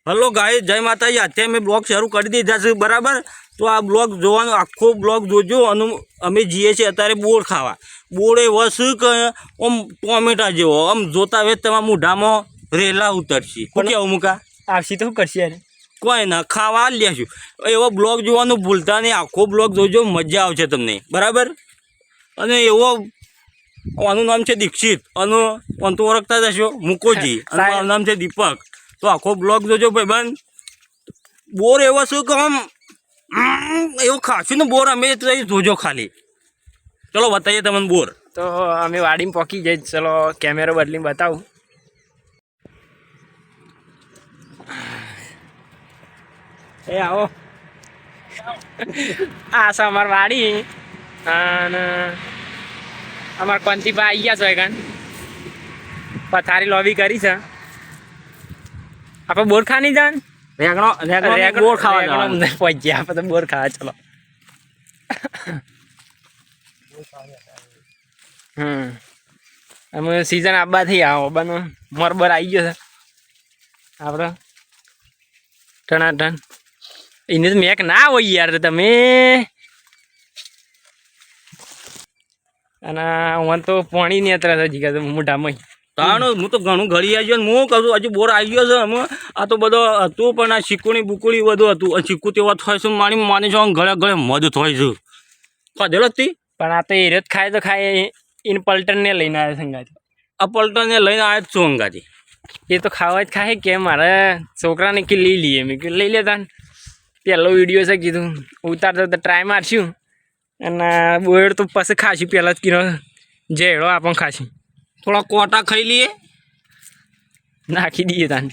Hello guys, જય માતાજી। અત્યારે મેં બ્લોગ શરૂ કરી દીધા છે, બરાબર। તો આ બ્લોગ જોવાનો આખો બ્લોગ જોજો। અને અમે જઈએ છીએ અત્યારે બોર ખાવા। બોર એવો છે કે આમ ટોમેટા જેવો, આમ જોતા વેત તમારા મોઢામાં રેલા ઉતરશે। શું કેવું મુકા? આવશે તો શું કરશે યાર? કોઈ ના, ખાવા લેશું। એવો બ્લોગ જોવાનું ભૂલતા નહીં, આખો બ્લોગ જોજો, મજા આવશે તમને, બરાબર। અને એવો આનું નામ છે દીક્ષિત, અને તો ઓળખતા જ હશો, મુકોજી, અને મારું નામ છે દીપક। તો આખો બ્લોગ જોજો ભાઈબંધ। બોર એવો શું કે આમ એવું ખાશું ને બોર, અમે તો જોજો ખાલી। ચલો બતાવીએ તમને બોર। તો અમે વાડીમાં પહોંચી જઈએ, ચલો કેમેરો બદલીને બતાવું। એ આવો, આ છે અમાર વાડી, અને અમાર કોંતીપા આવી ગયા છો કાન પથારી લોબી કરી છે। આપણે બોર ખાની જાન બોર ખાવા જવાનું। પહોંચ્યા આપણે તો બોર ખાવા, ચલો। અમે સીઝન આવવાથી આવવાનો મરબર આવી ગયો છે આપણે ટનાટન। એને તો મેક ના હોય યાર તમે। અને હું તો પાણી ની અત્યારે હજી કહે મોઢામાં તાણ હું તો ઘણું ઘડી આવી ગયો ને હું કહું હજુ બોર આવી ગયો છે। અમે આ તો બધો હતું, પણ આ શીકુણી બુકુણી બધું હતું। અને શીકું તેવા થાય છે, મારી માની છો ઘરે ઘરે મધ થાય છે, ખાધેલો જ તી। પણ આ તો એ રત ખાય તો ખાય, એને પલટનને લઈને આવ્યા સંગાથી। આ પલટને લઈને આવ્યા જ છું અંગાથી। એ તો ખાવા જ ખાય કે મારે છોકરાને કે લઈ લઈએ, મેં કીધું લઈ લેતા। પહેલો વિડીયો છે, કીધું ઉતારતો તો ટ્રાય મારશું, અને બોયડ તો પછી ખાશું। પહેલાં જ કીધું જેડો આપણને ખાશું, થોડા કોટા ખાઈ લઈએ, નાખી દઈએ તાન।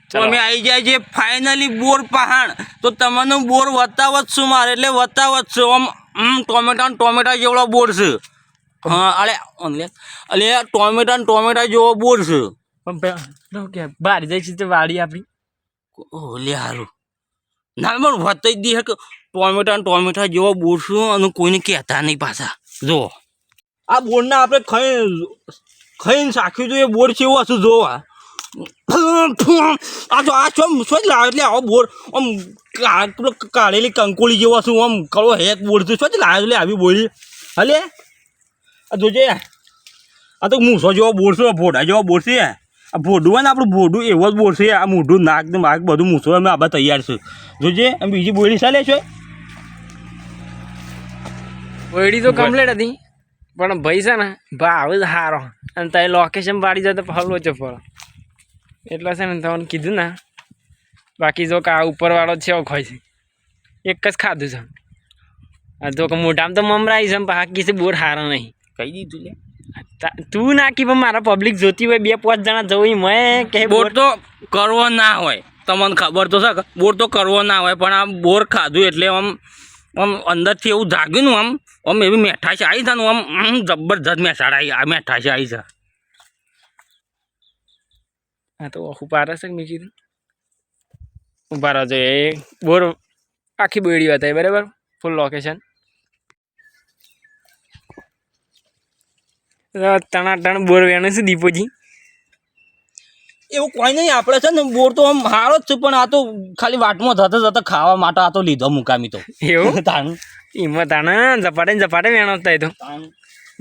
તો અમે આવી જાય છે ફાઇનલી બોર પહાણ। તો તમને બોર વતાવત છું મારે, એટલે વતાવત છું। આમ ટોમેટા જેવડો બોર છે। હા, અલે ટોમેટા જેવો બોર છે। પણ કે બહાર જાય છે તો વાડી આપણી ઓલે હારું ના, પણ વતાઈ દી કે ટોમેટા જેવો બોર છે, અને કોઈને કહેતા નહીં પાછા। જો આ બોરના આપણે ખાઈને સાખ્યું હતું, એ બોર છે એવો હશે જોવા। આ છો શું લાવે, એટલે આવો બોર આમ પેલો કાઢેલી કંકોળી જેવો હશે, આમ કળો હેક બોર છે। શું લાવે એટલે આવી બોલી હલે આ જોજે, આ તો મૂસો જેવો બોર છે, ભોડા જેવો બોર છે। આ ભોડું હોય ને, આપણું ભોડું એવો જ બોર છે। આ મોઢું નાક ને માક બધું મૂસો અમે આબા તૈયાર છે, જોજે। અને બીજી બોલી ચાલે છે, ઓયડી તો કમ્પ્લીટ હતી, પણ ભાઈ છે ને ભાવ જ સારો, અને ત્યાં લોકેશન પાડી જાય તો ભાવ ઓછો પડે, એટલે છે ને તમને કીધું ને। બાકી જો કે આ ઉપરવાળો છે એવો ખોય છે, એક જ ખાધું છે। આ તો મોઢામાં તો મમરાઈ છે, બાકી છે બોર સારો નહીં, કહી દીધું લે। તું નાખી, પણ મારા પબ્લિક જોતી હોય 2-5 જણા જવું, મેં કે બોર તો કરવો ના હોય, તમને ખબર તો છે। બોર તો કરવો ના હોય, પણ આ બોર ખાધું એટલે આમ અંદરથી એવું જાગ્યું ને, આમ એવી મેઠાશ આવી છે ને, આમ જબરજસ્ત મેઠાશ આવી છે। હા, તો ઉભા રહેશે મેં કીધું ઉભા રહો જોઈએ। એ બોર આખી બોયડી હતા બરાબર, ફૂલ લોકેશન ટણાટણ બોર વેણું છે દીપોજી। એવું કોઈ નહીં, આપણે છે ને બોર તો આમ સારો જ છે, પણ આ તો ખાલી વાટમાં જતા ખાવા માટે આ તો લીધો મુકામી તો એવું તાણું એમાં તાણે ઝપાટે વેણો થાય તો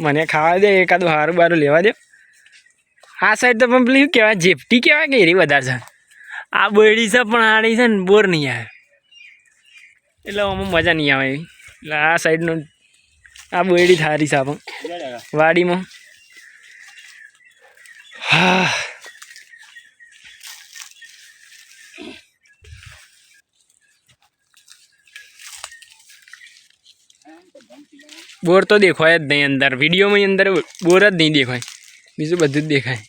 મને ખાવા દે, એકાદું હારું બારું લેવા દે। આ સાઈડ તો પણ પેલી શું કહેવાય, જેફટી કહેવાય કે એરી વધારે છે। આ બોયડી છે પણ આડી છે ને બોર નહીં આવે, એટલે આમાં મજા નહીં આવે એવી। એટલે આ સાઈડનું આ બોયડી થારી છે આપણ વાડીમાં। હા, બોર તો દેખાય જ નહીં અંદર, વિડીયોમાં અંદર બોર જ નહીં દેખાય, બીજું બધું જ દેખાય।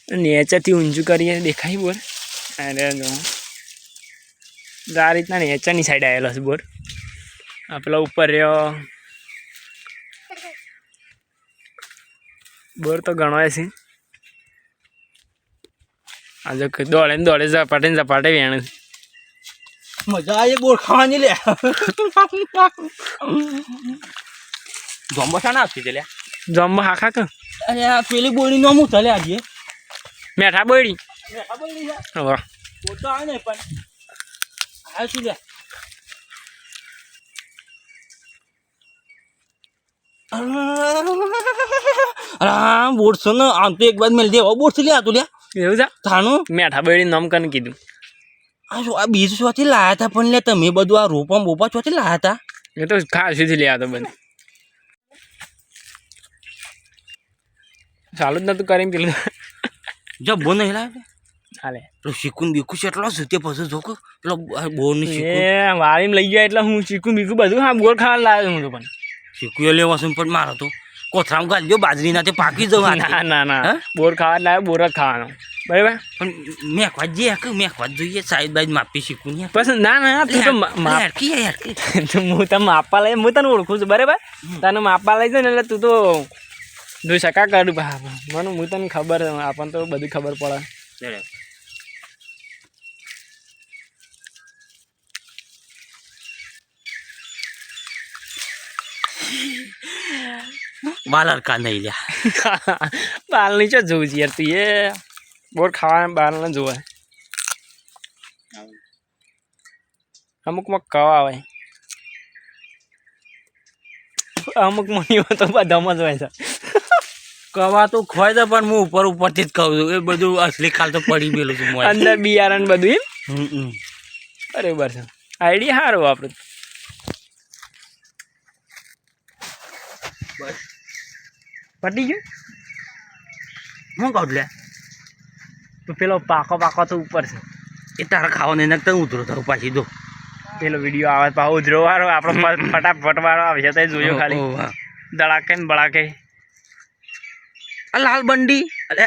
નેચાથી ઊંચું કરીએ દેખાય બોર। અરે જો આ રીતના નેચાની સાઈડ આવેલો છે બોર। આ પેલા ઉપર રહ્યો બોર તો ઘણો છે। આ જો દોડે ઝપાટે વેણ, મજા આવી બોર ખાવાની લે જોમ્બો શાના આપતી છે લે જમવા હાખા કે અરે આ પેલી બોરી નો હું ચાલે આજે મેઠા બોયડી ખબર નહીં છે વાહ બોર તો આવે ને પણ આ શું લે અરે બોર છે ને આમ તો એક બાદ મેળ દે બોર છે લે આ તું લે એવું છે થાનું મેઠા બોયડી નામ કને કીધું આ શું આ બીજ ચોથી લાયા હતા પણ લે તમે બધું આ રોપા બોપા ચોથી લાયા હતા એ તો ખાસ સુધી લે તો બધું ચાલુ જ નતું કરીને પેલું જબ્બો નહીં લાવે હાલે પેલો શીકુન બીકું છે એટલો સુતે પછી જોકો પેલો બોર ની શીકું એ વાળીમાં લઈ ગયા એટલે હું ચીકું બીકું બધું હા બોર ખાવા લાવ્યો હું તો પણ શીકુએ લેવા છે પણ મારો તો કોથરામાં ગાલ્યો બાજરીના તે પાકી જવા ના ના ના બોર ખાવા લાવ્યો બોર જ ખાવાનો બરાબર પણ મેખવા જઈએ કે મેખવા જોઈએ સાઈડ બાઈડ માપી શીકું ને બસ ના ના તું તો યારકી યારકી હું તને માપવા લઈ હું તને ઓળખું છું બરાબર તને માપવા લઈ છે ને એટલે તું તો જોઈ શકા કરું મને હું તને ખબર આપણને તો બધી ખબર પડે બાલર કા નહીં લ્યા બાલની ચો જોવું છે યાર તું એ બોર ખાવાના બાલને જોવે અમુકમાં કવા આવે અમુક મની તો બધામાં જ હોય છે કવા તો ખોય દે પણ હું ઉપર ઉપરથી જ કહું છું એ બધું અસલી ખાલ તો પડી ગયેલું છું અંદર બિયારણ બધું એમ બરાબર છે આઈડિયા સારું આપણું પટી ગયું હું કહું લે તો પેલો પાકો પાકો તો ઉપર છે એ તારા ખાવાને નાખતા ઉતરો તારું પાછી દો પેલો વિડીયો આવે પાછો ઉધરો વાળો આપણો ફટાફટ વાળો આવશે તો જોયો ખાલી દડાકે ને બળાકે આ લાલ બંડી અલે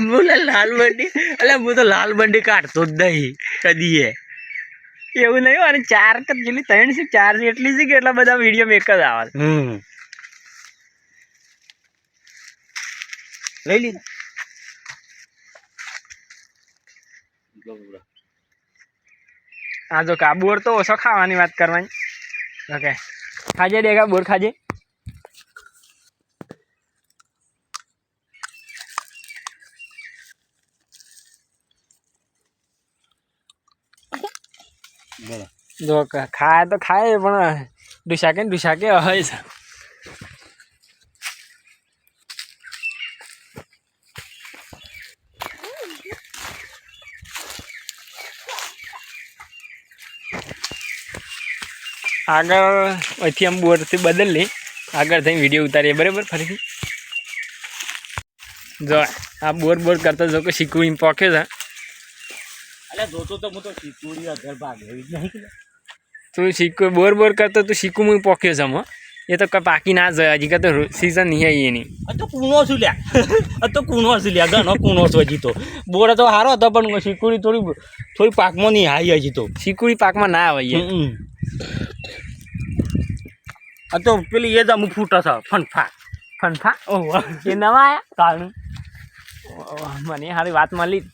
બોલે લાલ બંડી અલે હું તો લાલ બંડી કાઢતો જ નહીં કદી એવું નહીં અને ચાર કે જેટલી 3 છે 4 એટલી છે કે એટલા બધા વિડીયો મેક જ આવે લઈ લીધું હા જો કા બોર તો ઓછો ખાવાની વાત કરવાની ઓકે ખાજે ડેગા બોર ખાજે જો ખાય તો ખાય પણ ડુસાકે હોય છે આગળ અહીંથી આમ બોરથી બદલ લે આગળ થઈને વિડીયો ઉતારીએ બરાબર ફરીથી જો આ બોર કરતો જો કે શીકું પોક્યો છે અલે જોતો તો હું તો શીકુડી અધર ભાગ એવી જ નહીં તું શીકું બોર કરતો તું શીકું હું પોક્યો છે હમ એ તો કઈ પાકી ના જાય હજી કાં તો સીઝન નહીં આવી એની તો કૂણો છું લ્યા તો કૂણો છું લ્યા ઘણો કૂણો છું હજી તો બોર તો સારો હતો પણ શીકુડી થોડી પાકમાં નહીં આવી હજી તો શીકુડી પાકમાં ના આવે આ તો પેલી એ જ અમુક ફૂટા છે ફનફા ઓહ એ નવા આયા કારણ મને સારી વાત મળી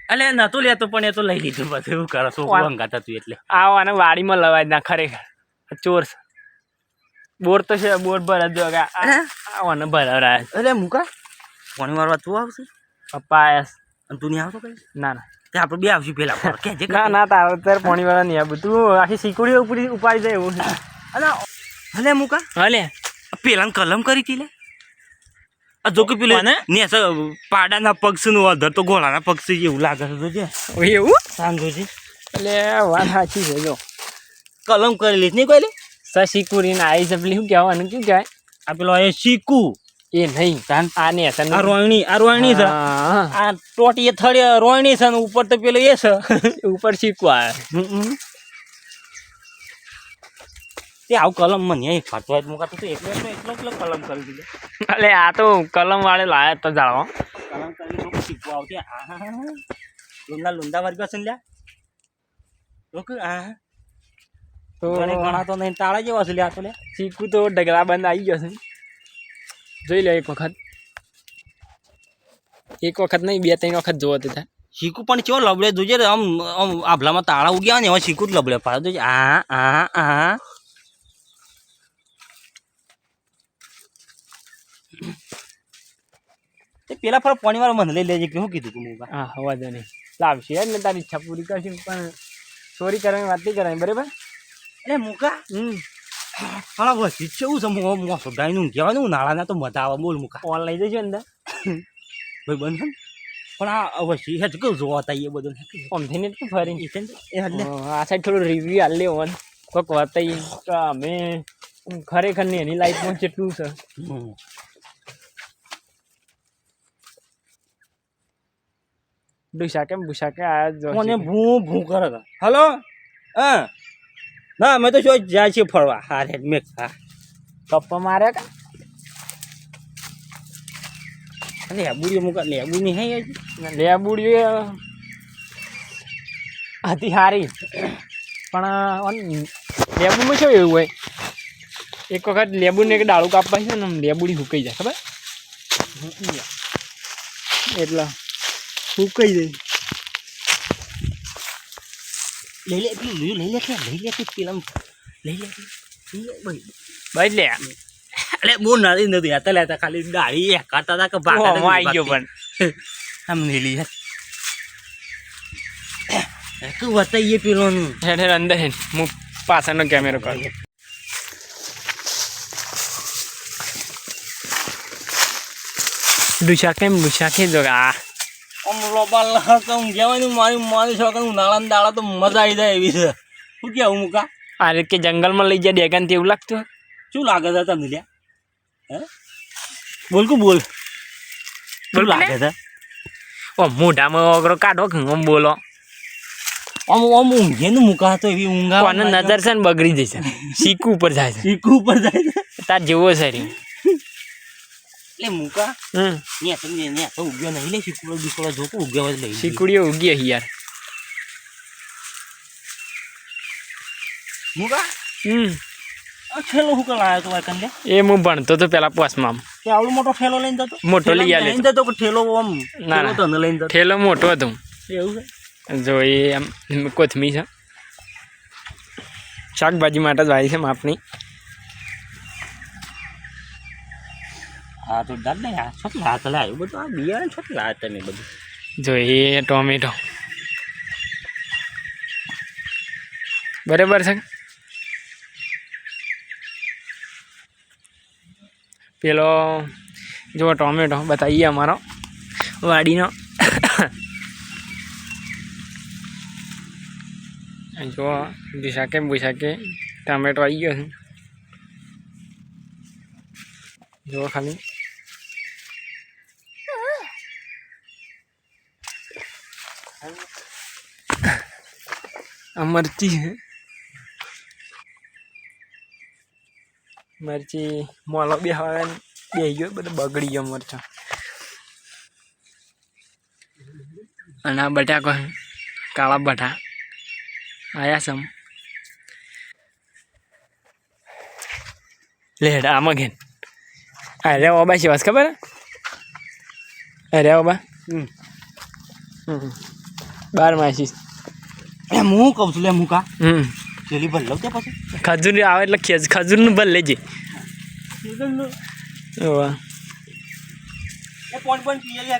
અલે નતું લેતો પણ એ તો લઈ લીધું બધું એવું કરે છોકરું અંગાતા તું એટલે આવો અને વાડીમાં લવાય ના ખરેખર ચોર છે બોર તો છે બોર ભર જ આવાને ભરાવરા અરે મુકા પાણી મારવા તું આવશે પપ્પા આયા અને તું નહીં આવતો કઈ ના ના તે આપણે બે આવશું પેલા કે જે ના તારે અત્યારે પાણી વાળા નહીં આવું તું આખી શીકુડી ઉપાડી જાય એવું અલે હલે મુકા હલે પેલા કલમ કરી હતી લે જો કે પેલું ને પાડાના પક્ષીનું અધર તો ઘોડાના પક્ષી જેવું લાગે છે જોજે એવું સાંજોજી એટલે વાત સાચી છે જો કલમ કરેલી નહીં કોઈ શીકુરીને આવી છે પેલી શું કહેવાનું શું કહેવાય આ પેલો એ શીકુ એ નહીં આ ને આ રોહિણી છે આ ટોટી થળી રોહિણી છે ને ઉપર તો પેલું એ છે ઉપર શીકું આવે તે આવું કલમ મને ખાતો મુકા તો એકલો કલમ કરી દીધો એટલે આ તો કલમ વાળે લાયા તો જાળવા કલમ કરી શીખવા આવતી લુંડા વર્ગ છે લ્યા તો ઘણા તો નહીં તાળા જેવા છે લ્યા તો લે શીકું તો ડગલા બંધ આવી ગયો છે જોઈ લે એક વખત નહીં 2-3 વખત જોવો તો થાય શીકું પણ ચેવો લબડે જોજે રે, આમ આમ આભલામાં તાળા ઉગ્યા ને એવા શીકું જ લબડે પાડે જોજે. આ તે પેલા ફર પાણી વાળો મને લઈ લેજે કે શું કીધું તું મુકા? હા વાંધો નહીં, લાવશે યાર ને તારી ઈચ્છા પૂરી કરશે પણ ચોરી કરવાની વાત નહીં કરવાની બરાબર. એટલે મુકા હા વધી છે એવું છે મોસો ગાયનું કહેવાનું નાળાના તો મજા આવે. બોલ મુકા ફોન લઈ જજો અંદર ભાઈ બંધ પણ આ વધી હેઠ કેવું જોવા હતા એ બધું આમથી ને એટલું ફરી એ હદ આ સાઈડ થોડું રિવ્યુ હાલ લેવો ને કોઈક વાતાઈ કે અમે ખરેખર ને એની લાઈફમાં કેટલું છે. ભૂસાકે આ મને ભૂ ભૂ કરે છે. હલો હા ના અમે તો શું જાય છે ફરવા. હા રે મેં હા કપ્પા માર્યા કા લેબુડી મુકા લેબુની હે લેબુડી હતી સારી પણ લેબુમાં શું એવું હોય એક વખત લેબુને એક ડાળું કાપવા છે ને લેબુડી સુકાઈ જાય ખબર એટલે સુકાઈ જાય. લઈ લે લઈ લે લઈ લે પેલા લઈ લે ભાઈ લે અરે બહુ નાળી નથી હતા લેતા ખાલી દાઢી કાઢતા હતા કે ભાગતા આવી ગયો પણ આમ નહીં લી તું બતાવીએ પેલોનું હેઠ અંદર હે હું પાછળનો કેમેરો કરું. દુશાકે જો આ આમ લોબા લહક આમ કહેવાય મારી મારી છોકરા નાળા દાડા તો મજા આવી જાય એવી છે. શું કેવું મુકા આ રીતે કે જંગલમાં લઈ જાય ડેગાન એવું લાગતું શું લાગે છે તમને લ્યા હે બોલ કું બોલ શું લાગે છે? ઓ મોઢામાં ઓગરો કાઢો આમ બોલો આમ આમ ઊંઘે ને મુકા તો એવી ઊંઘા કોને નજર છે ને બગડી જશે શીકુ ઉપર જાય છે શીકું ઉપર જાય છે તાર જેવો છે રી એટલે મુકા ન્યા તમે ન્યા તો ઉગ્યો નહીં લે શીકુડો બીકડો જોકો ઉગ્યો જ લઈ શીકુડીઓ ઉગી યાર મુકા આ ઠેલો હું કલ આવ્યો તો વાકન લે એ હું ભણતો તો પેલા પોસમાં તે આવડો મોટો ઠેલો લઈને જતો મોટો લઈ આલે લઈને જતો કે ઠેલો આમ ના ના તને લઈને જતો ઠેલો મોટો હતો એવું છે જો એ આમ કોથમી છે શાકભાજી માટે જ વાવી છે માપની. હા તો દાદ ને આ છોકરી હાથ લાવ્યો બધું આ બિયારણ છોકરી લાવ્યા તમે બધું જો એ ટોમેટો બરાબર છે. પેલો જો ટોમેટો બતાવીએ અમારો વાડીનો જો ભૂસાકે ટમેટો આવી ગયો છે જો ખાલી આ મરચી છે મરચી મોલો બે હવે બે ગયો બધો બગડી ગયો મરચા અને આ બટાકો કાળા બટા આયા સમ લેડ આમાં ઘેન અરે ઓબા શિવાસ ખબર અરે ઓબા 12 માસી એમ હું કહું છું લે મુકા પેલી ભલ લઉં તે પછી ખજૂર આવે એટલે ખજૂરનું ભલ લેજે એ પોઈન્ટ પોઈન્ટ પીએ લે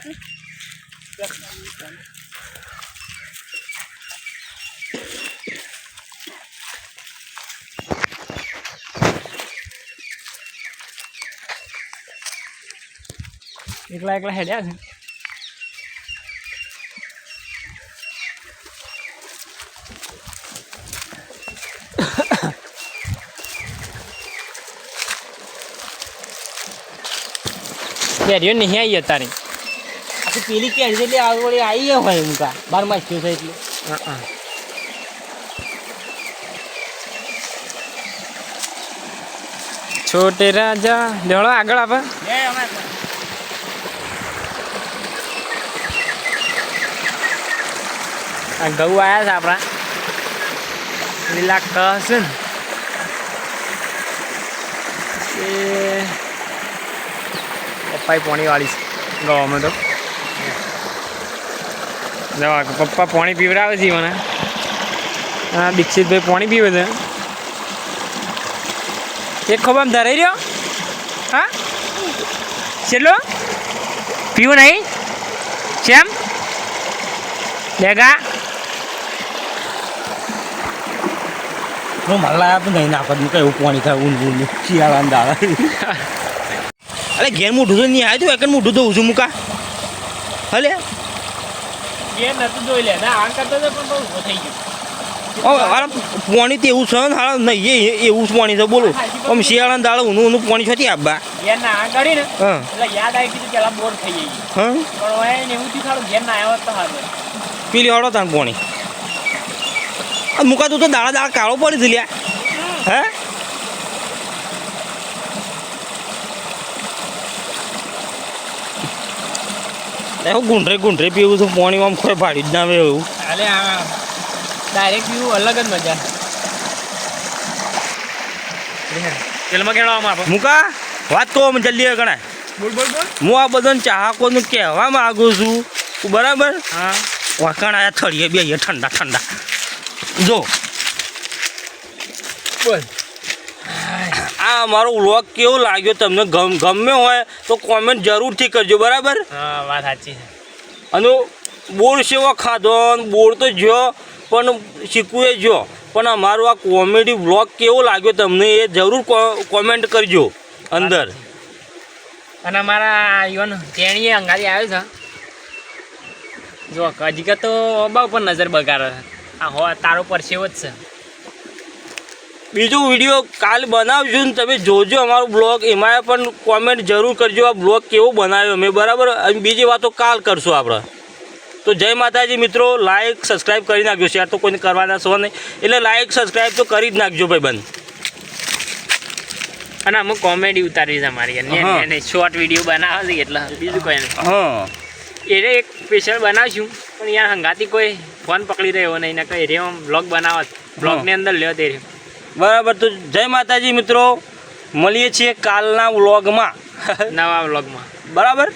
એકલા હેડ્યા છે કેરીઓ નહીં આવી તારી આખી પેલી કેરી એટલે આવડે આવી હોય મુકા 12 માસ થયો છે એટલે છોટે રાજા લેવડો આગળ આપે આ ઘઉં આવ્યા છે આપણા લીલા કસ ને એ પપ્પાઈ પોણી વાળી છે ગવામાં તો જવા પપ્પા પાણી પીવડાવે છે મને. હા દીક્ષિતભાઈ પાણી પીવે છે. એક ખોબામાં ધરાઈ રહ્યો. હા ચેલો પીવું નહીં કેમ લેગા મલ્લા પણ નહીં નાખત મૂકે એવું પાણી થાય ઊંધું શિયાળાના દાડા. અરે ઘેર મોઢું તો નહીં આવ્યું તો એકન મોઢું ધોઉં છું મૂકા હલે એ નતું જોઈ લે ના આ કરતો તો પણ બહુ ઊભો થઈ ગયો. હારા પાણી તો એવું છે ને હારા નહીં એવું જ પાણી છે બોલો આમ શિયાળાના દાડા ઊનું પાણી છોથી આપવા ઘેર ના આ કરી ને હા એટલે યાદ આવી ગયું પેલા બોર થઈ ગઈ હા પણ હવે એવું થી ખાડું ઘેર ના આવ્યો તો હારું. પીલી હળો તાન પાણી મૂકા તું તો દાડા દાડા કાળો પડી છે લ્યા હે એવું ગુંઢરે પીવું છું પાણી આમ ખોય ફાડી જ ના આવે એવું. અરે આ ડાયરેક્ટ પીવું અલગ જ મજા. તેલમાં કેળવામાં આપો મૂકા વાત કહો અમે જલ્દી ગણાય. બોલ બોલ બોલ. હું આ બધાને ચાહકોને કહેવા માગું છું બરાબર હા વાકણ આયા થળીએ બે ઠંડા ઠંડા જો બોલ. આ અમારો વ્લોગ કેવો લાગ્યો તમને ગમે હોય તો કોમેન્ટ જરૂરથી કરજો બરાબર. હા વાત સાચી છે. અને બોર સેવો ખાધો બોર તો જો પણ શીખવું એ જો પણ અમારો આ કોમેડી વ્લોગ કેવો લાગ્યો તમને એ જરૂર કોમેન્ટ કરજો અંદર. અને અમારા યુવાન તેણીએ અંગાડી આવ્યો છે જો હજી તો અબા ઉપર નજર બગાડે છે. આ હો તારો પરસેવો જ છે. બીજો વિડીયો કાલ બનાવજો ને તમે જોજો અમારો બ્લોગ એમાં પણ કોમેન્ટ જરૂર કરજો આ બ્લોગ કેવો બનાવ્યો મેં બરાબર. અને બીજી વાતો કાલ કરશું આપણે. તો જય માતાજી મિત્રો, લાઈક સબસ્ક્રાઈબ કરી નાખજો. શેર તો કોઈને કરવાના છો નહીં એટલે લાઈક સબસ્ક્રાઈબ તો કરી જ નાખજો ભાઈ બંધ. અને અમુક કોમેડી ઉતારવી છે અમારી અને શોર્ટ વિડીયો બનાવે છે એટલે બીજું કોઈ નહીં. હા એને એક સ્પેશિયલ બનાવશું પણ યાર હંગાતી કોઈ ફોન પકડી રહ્યો નહીં ને કઈ રહ્યો બ્લોગ બનાવત બ્લોગની અંદર લ્યો તે રહ્યો બરાબર. તો જય માતાજી મિત્રો, મળીએ છીએ કાલના વ્લોગમાં નવા બ્લોગમાં બરાબર.